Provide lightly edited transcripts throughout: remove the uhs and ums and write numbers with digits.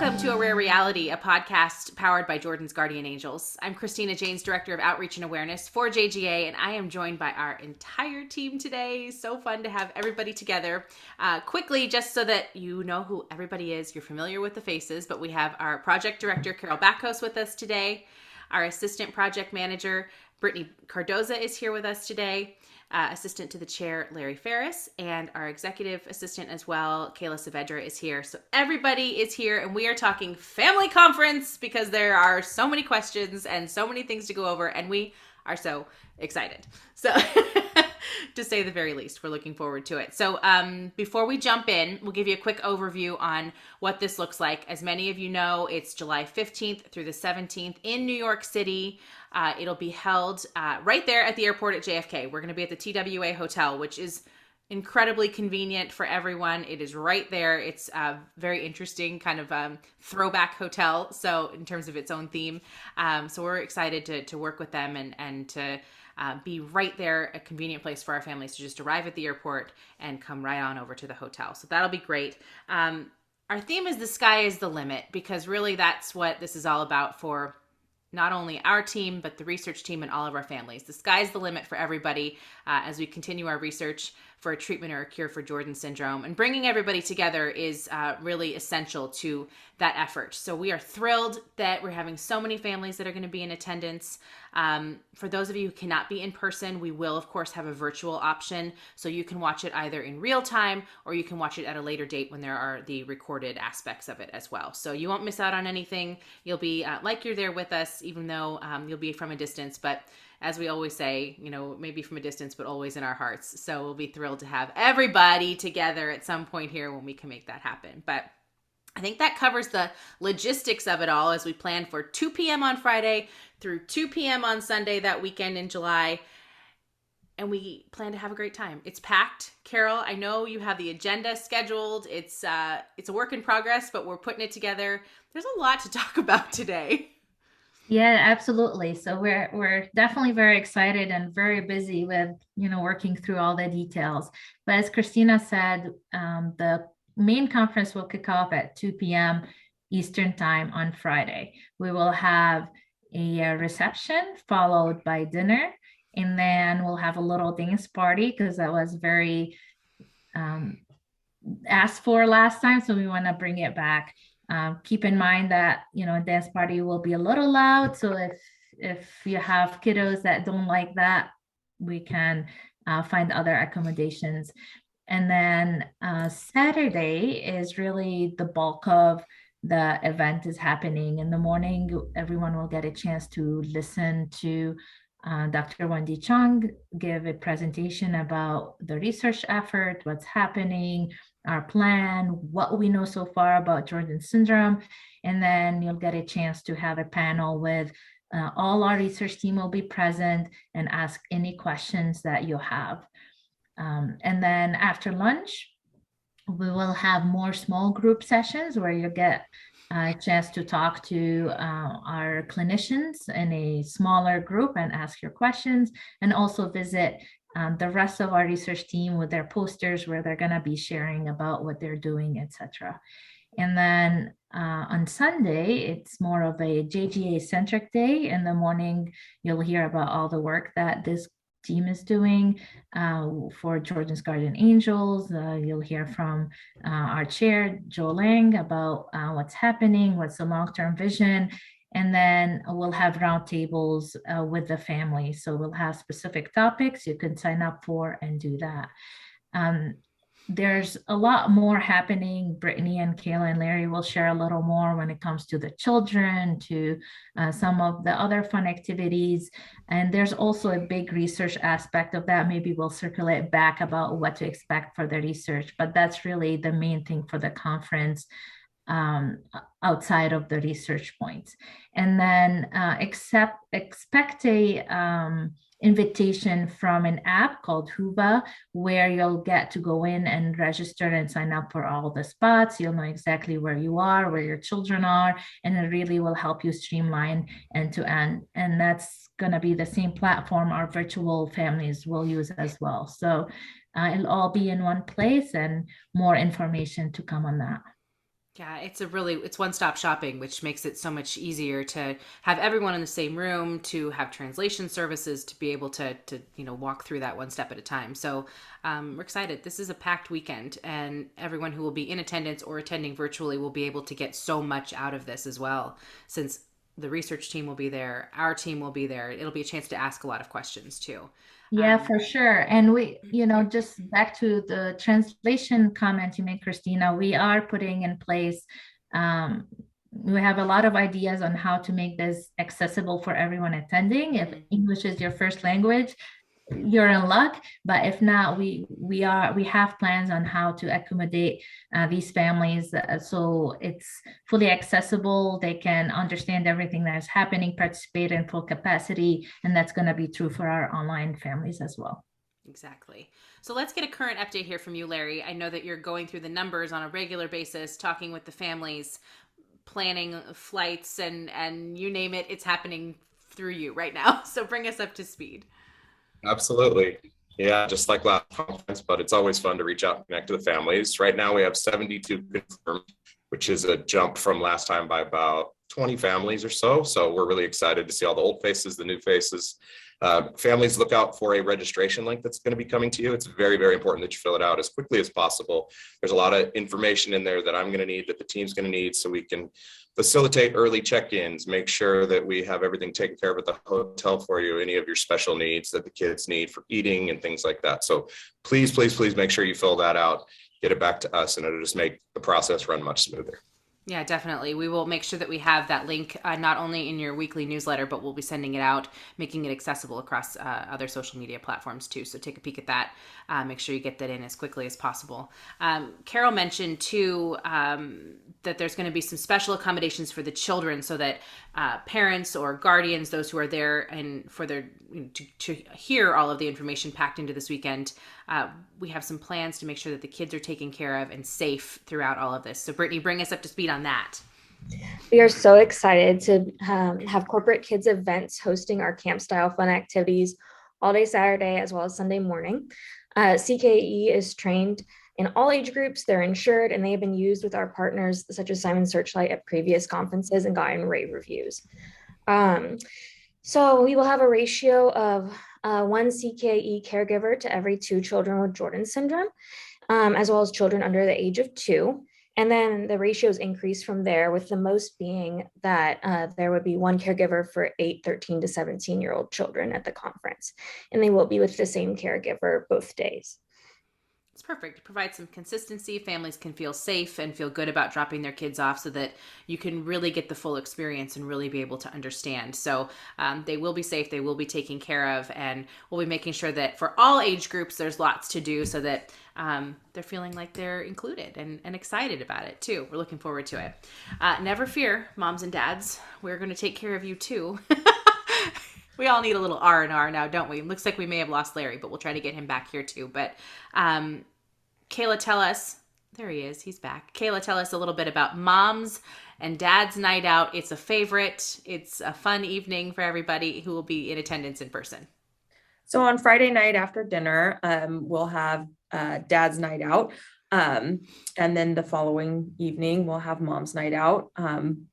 Welcome to A Rare Reality, a podcast powered by Jordan's Guardian Angels. I'm Christina Janes, Director of Outreach and Awareness for JGA, and I am joined by our entire team today. So fun to have everybody together. Quickly, just so that you know who everybody is, you're familiar with the faces, but we have our Project Director, Carol Backhouse, with us today. Our Assistant Project Manager, Brittany Cardoza, is here with us today. Assistant to the chair, Larry Ferris, and our executive assistant as well, Kayla Saavedra, is here. So everybody is here, and we are talking family conference because there are so many questions and so many things to go over, and we are so excited. So to say the very least, we're looking forward to it. So before we jump in, we'll give you a quick overview on what this looks like. As many of you know, it's July 15th through the 17th in New York City. It'll be held right there at the airport at JFK. We're going to be at the TWA Hotel, which is incredibly convenient for everyone. It is right there. It's a very interesting kind of throwback hotel, so in terms of its own theme. So we're excited to work with them and to be right there, a convenient place for our families to just arrive at the airport and come right on over to the hotel. So that'll be great. Our theme is the sky is the limit, because really that's what this is all about for not only our team, but the research team and all of our families. The sky's the limit for everybody as we continue our research for a treatment or a cure for Jordan syndrome. And bringing everybody together is really essential to that effort. So we are thrilled that we're having so many families that are going to be in attendance. For those of you who cannot be in person, we will, of course, have a virtual option. So you can watch it either in real time or you can watch it at a later date when there are the recorded aspects of it as well. So you won't miss out on anything. You'll be like you're there with us, even though you'll be from a distance. But as we always say, you know, maybe from a distance, but always in our hearts. So we'll be thrilled to have everybody together at some point here when we can make that happen. But I think that covers the logistics of it all as we plan for 2 p.m. on Friday through 2 p.m. on Sunday that weekend in July. And we plan to have a great time. It's packed. Carol, I know you have the agenda scheduled. It's a work in progress, but we're putting it together. There's a lot to talk about today. Yeah, absolutely. So we're definitely very excited and very busy with, working through all the details. But as Christina said, the main conference will kick off at 2 p.m. Eastern time on Friday. We will have a reception followed by dinner, and then we'll have a little dance party because that was very asked for last time. So we want to bring it back. Keep in mind that a dance party will be a little loud, so if you have kiddos that don't like that, we can find other accommodations. And then Saturday is really the bulk of the event is happening. In the morning, everyone will get a chance to listen to Dr. Wendy Chung give a presentation about the research effort, what's happening, our plan, what we know so far about Jordan syndrome. And then you'll get a chance to have a panel with all our research team will be present and ask any questions that you have. And then after lunch, we will have more small group sessions where you get a chance to talk to our clinicians in a smaller group and ask your questions, and also visit the rest of our research team with their posters where they're going to be sharing about what they're doing, etc. And then on Sunday, it's more of a JGA centric day. In the morning, you'll hear about all the work that this team is doing for Jordan's Guardian Angels. You'll hear from our chair, Joe Lang, about what's happening, what's the long-term vision. And then we'll have roundtables with the family. So we'll have specific topics you can sign up for and do that. There's a lot more happening. Brittany and Kayla and Larry will share a little more when it comes to the children, to some of the other fun activities. And there's also a big research aspect of that. Maybe we'll circulate back about what to expect for the research, but that's really the main thing for the conference outside of the research points. And then expect a invitation from an app called Huba, where you'll get to go in and register and sign up for all the spots. You'll know exactly where you are, where your children are, and it really will help you streamline end to end. And that's going to be the same platform our virtual families will use as well. So it'll all be in one place, and more information to come on that. Yeah, it's one-stop shopping, which makes it so much easier to have everyone in the same room, to have translation services, to be able to walk through that one step at a time. So we're excited. This is a packed weekend, and everyone who will be in attendance or attending virtually will be able to get so much out of this as well, since the research team will be there, our team will be there. It'll be a chance to ask a lot of questions too. Yeah, Um, for sure. And we, just back to the translation comment you made, Christina, we are putting in place, um, we have a lot of ideas on how to make this accessible for everyone attending. If mhm. English is your first language, you're in luck. But if not, we have plans on how to accommodate these families so it's fully accessible. They can understand everything that is happening, participate in full capacity, and that's going to be true for our online families as well. Exactly. So let's get a current update here from you, Larry. I know that you're going through the numbers on a regular basis, talking with the families, planning flights, and you name it, it's happening through you right now. So bring us up to speed. Absolutely. Yeah, just like last conference, but it's always fun to reach out and connect to the families. Right now, we have 72 confirmed, which is a jump from last time by about 20 families or so. So we're really excited to see all the old faces, the new faces. Families, look out for a registration link that's going to be coming to you. It's very, very important that you fill it out as quickly as possible. There's a lot of information in there that I'm going to need, that the team's going to need, so we can facilitate early check-ins, make sure that we have everything taken care of at the hotel for you, any of your special needs that the kids need for eating and things like that. So please, please, please make sure you fill that out, get it back to us, and it'll just make the process run much smoother. Yeah, definitely. We will make sure that we have that link not only in your weekly newsletter, but we'll be sending it out, making it accessible across other social media platforms too. So take a peek at that. Make sure you get that in as quickly as possible. Carol mentioned too that there's going to be some special accommodations for the children, so that parents or guardians, those who are there and for their to hear all of the information packed into this weekend, we have some plans to make sure that the kids are taken care of and safe throughout all of this. So Brittany, bring us up to speed on that. We are so excited to have corporate kids events hosting our camp style fun activities all day Saturday as well as Sunday morning. CKE is trained in all age groups. They're insured, and they have been used with our partners such as Simon Searchlight at previous conferences and gotten rave reviews. So we will have a ratio of one CKE caregiver to every 2 children with Jordan syndrome, as well as children under the age of 2. And then the ratios increase from there, with the most being that there would be 1 caregiver for 8, 13 to 17-year-old children at the conference. And they will be with the same caregiver both days. It's perfect. It provides some consistency. Families can feel safe and feel good about dropping their kids off, so that you can really get the full experience and really be able to understand. So they will be safe. They will be taken care of. And we'll be making sure that for all age groups, there's lots to do, so that they're feeling like they're included and excited about it too. We're looking forward to it. Never fear, moms and dads. We're going to take care of you too. We all need a little R&R now, don't we? It looks like we may have lost Larry, but we'll try to get him back here too. But Kayla, tell us, there he is, he's back. Kayla, tell us a little bit about Moms and Dad's Night Out. It's a favorite. It's a fun evening for everybody who will be in attendance in person. So on Friday night after dinner, we'll have Dad's Night Out. And then the following evening, we'll have Mom's Night Out.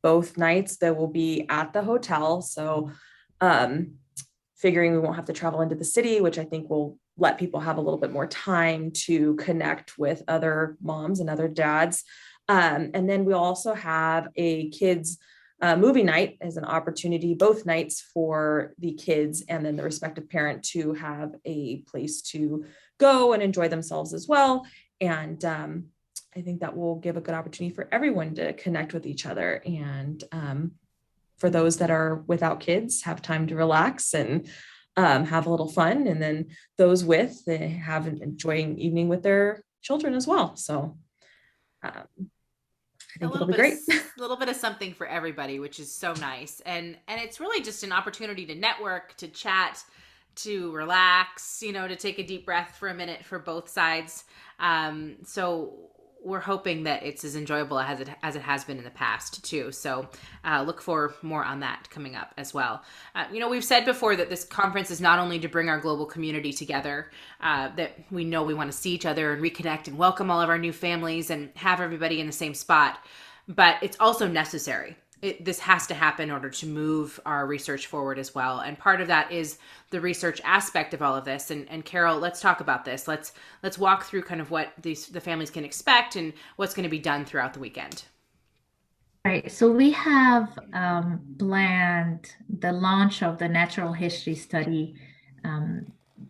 Both nights they will be at the hotel. So figuring we won't have to travel into the city, which I think will let people have a little bit more time to connect with other moms and other dads. And then we'll also have a kids movie night as an opportunity, both nights, for the kids and then the respective parent to have a place to go and enjoy themselves as well. And I think that will give a good opportunity for everyone to connect with each other. And for those that are without kids, have time to relax and have a little fun. And then those with, they have an enjoying evening with their children as well. So I think it'll be great. A little bit of something for everybody, which is so nice. And it's really just an opportunity to network, to chat, to relax, to take a deep breath for a minute for both sides. So we're hoping that it's as enjoyable as it has been in the past too. So look for more on that coming up as well. We've said before that this conference is not only to bring our global community together, that we know we want to see each other and reconnect and welcome all of our new families and have everybody in the same spot. but it's also necessary. This has to happen in order to move our research forward as well. And part of that is the research aspect of all of this. And Carol, let's talk about this. Let's walk through kind of what the families can expect and what's going to be done throughout the weekend. Right. So we have planned the launch of the natural history study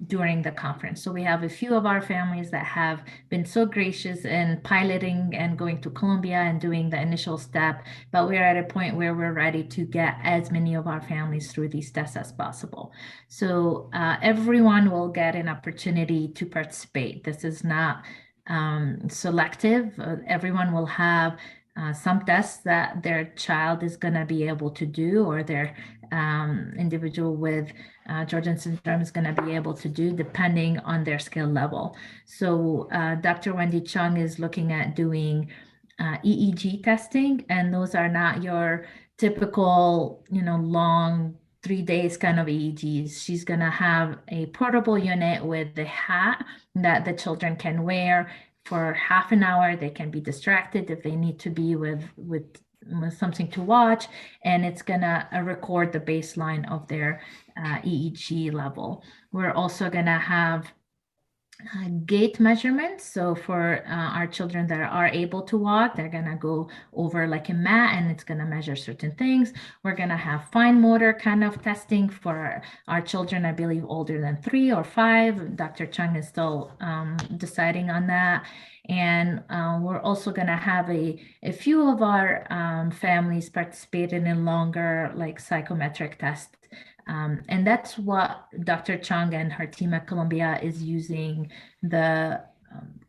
during the conference. So we have a few of our families that have been so gracious in piloting and going to Colombia and doing the initial step, but we're at a point where we're ready to get as many of our families through these tests as possible. So everyone will get an opportunity to participate. This is not selective. Everyone will have some tests that their child is going to be able to do, or their individual with Jordan syndrome is going to be able to do, depending on their skill level. So Dr. Wendy Chung is looking at doing EEG testing, and those are not your typical, long 3 days kind of EEGs. She's going to have a portable unit with the hat that the children can wear. For half an hour, they can be distracted if they need to be with something to watch, and it's gonna record the baseline of their EEG level. We're also gonna have gait measurements. So for our children that are able to walk, they're gonna go over like a mat and it's gonna measure certain things. We're gonna have fine motor kind of testing for our children, I believe older than 3 or 5. Dr. Chung is still deciding on that. And we're also gonna have a few of our families participating in longer like psychometric tests. And that's what Dr. Chung and her team at Columbia is using the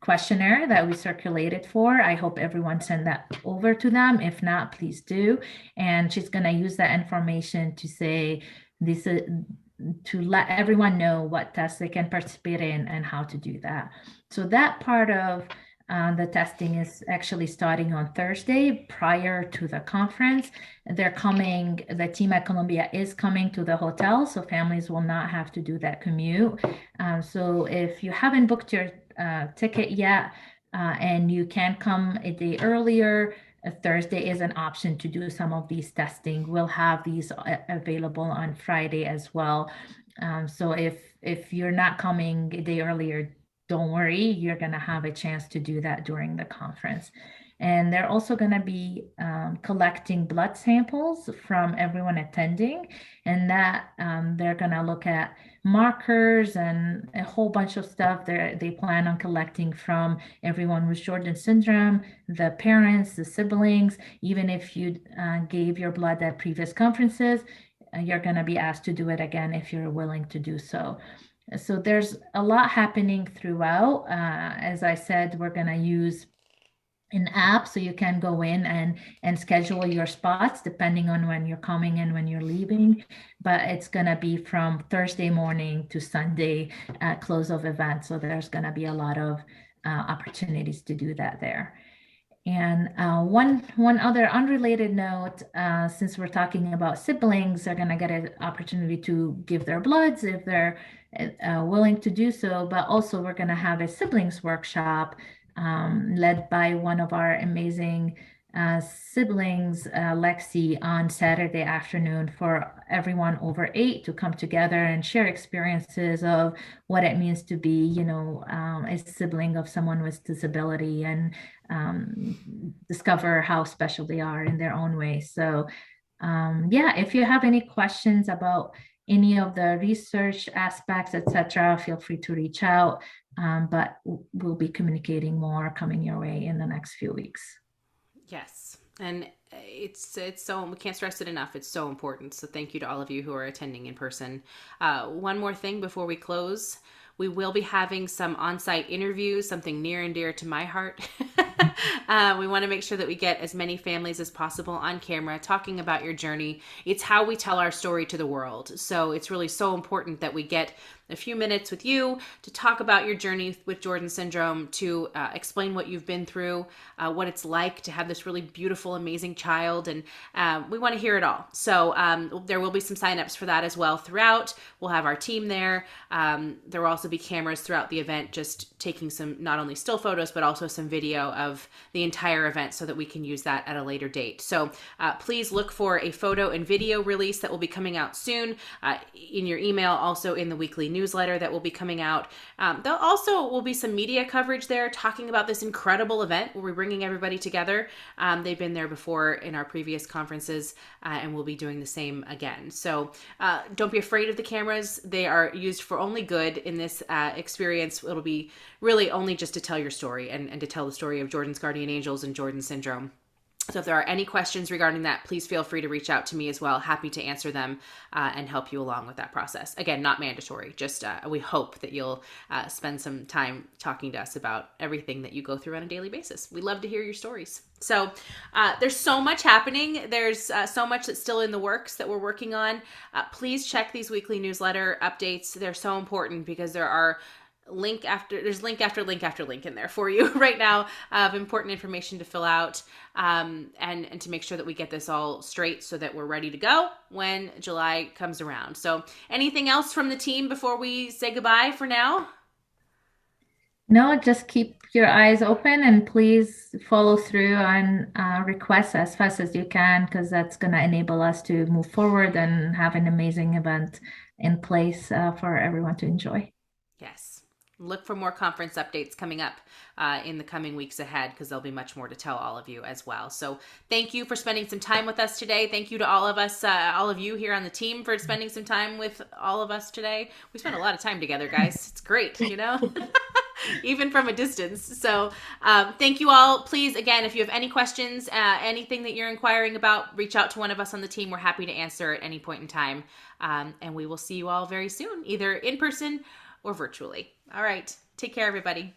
questionnaire that we circulated for. I hope everyone sent that over to them. If not, please do. And she's going to use that information to say this, to let everyone know what tests they can participate in and how to do that. So that part of the testing is actually starting on Thursday prior to the conference. They're coming, the team at Columbia is coming to the hotel, so families will not have to do that commute. So if you haven't booked your ticket yet and you can come a day earlier, Thursday is an option to do some of these testing. We'll have these available on Friday as well. So if you're not coming a day earlier, don't worry, you're going to have a chance to do that during the conference. And they're also going to be collecting blood samples from everyone attending, and that they're going to look at markers and a whole bunch of stuff they plan on collecting from everyone with Jordan syndrome, the parents, the siblings. Even if you gave your blood at previous conferences, you're going to be asked to do it again if you're willing to do so. So there's a lot happening throughout. As I said, we're going to use an app so you can go in and schedule your spots depending on when you're coming and when you're leaving. But it's going to be from Thursday morning to Sunday close of event. So there's going to be a lot of opportunities to do that there. And one other unrelated note, since we're talking about siblings, they're going to get an opportunity to give their bloods if they're willing to do so. But also we're going to have a siblings workshop led by one of our amazing siblings, Lexi, on Saturday afternoon for everyone over 8 to come together and share experiences of what it means to be, a sibling of someone with disability, and discover how special they are in their own way. So if you have any questions about any of the research aspects, etc., feel free to reach out. But we'll be communicating more coming your way in the next few weeks. Yes. And it's so, we can't stress it enough. It's so important. So thank you to all of you who are attending in person. One more thing before we close. We will be having some on-site interviews, something near and dear to my heart. We want to make sure that we get as many families as possible on camera talking about your journey. It's how we tell our story to the world. So it's really so important that we get a few minutes with you to talk about your journey with Jordan syndrome, to explain what you've been through, what it's like to have this really beautiful, amazing child. And we want to hear it all. So there will be some signups for that as well throughout. We'll have our team there. There will also be cameras throughout the event, just taking some not only still photos, but also some video of the entire event so that we can use that at a later date. So please look for a photo and video release that will be coming out soon in your email, also in the weekly newsletter that will be coming out. There also will be some media coverage there talking about this incredible event where we're bringing everybody together. They've been there before in our previous conferences, and we'll be doing the same again. So don't be afraid of the cameras. They are used for only good in this experience. It'll be really only just to tell your story and to tell the story of Jordan's guardian angels and Jordan syndrome. So if there are any questions regarding that, please feel free to reach out to me as well. Happy to answer them and help you along with that process. Again, not mandatory, just we hope that you'll spend some time talking to us about everything that you go through on a daily basis. We love to hear your stories. So there's so much happening. There's so much that's still in the works that we're working on. Please check these weekly newsletter updates. They're so important because there's link after link in there for you right now of important information to fill out and to make sure that we get this all straight so that we're ready to go when July comes around. So anything else from the team before we say goodbye for now? No, just keep your eyes open and please follow through on requests as fast as you can, because that's going to enable us to move forward and have an amazing event in place for everyone to enjoy. Yes. Look for more conference updates coming up in the coming weeks ahead, because there'll be much more to tell all of you as well. So thank you for spending some time with us today. Thank you to all of us, all of you here on the team for spending some time with all of us today. We spent a lot of time together, guys. It's great, even from a distance. So thank you all. Please, again, if you have any questions, anything that you're inquiring about, reach out to one of us on the team. We're happy to answer at any point in time. And we will see you all very soon, either in person or virtually. All right. Take care, everybody.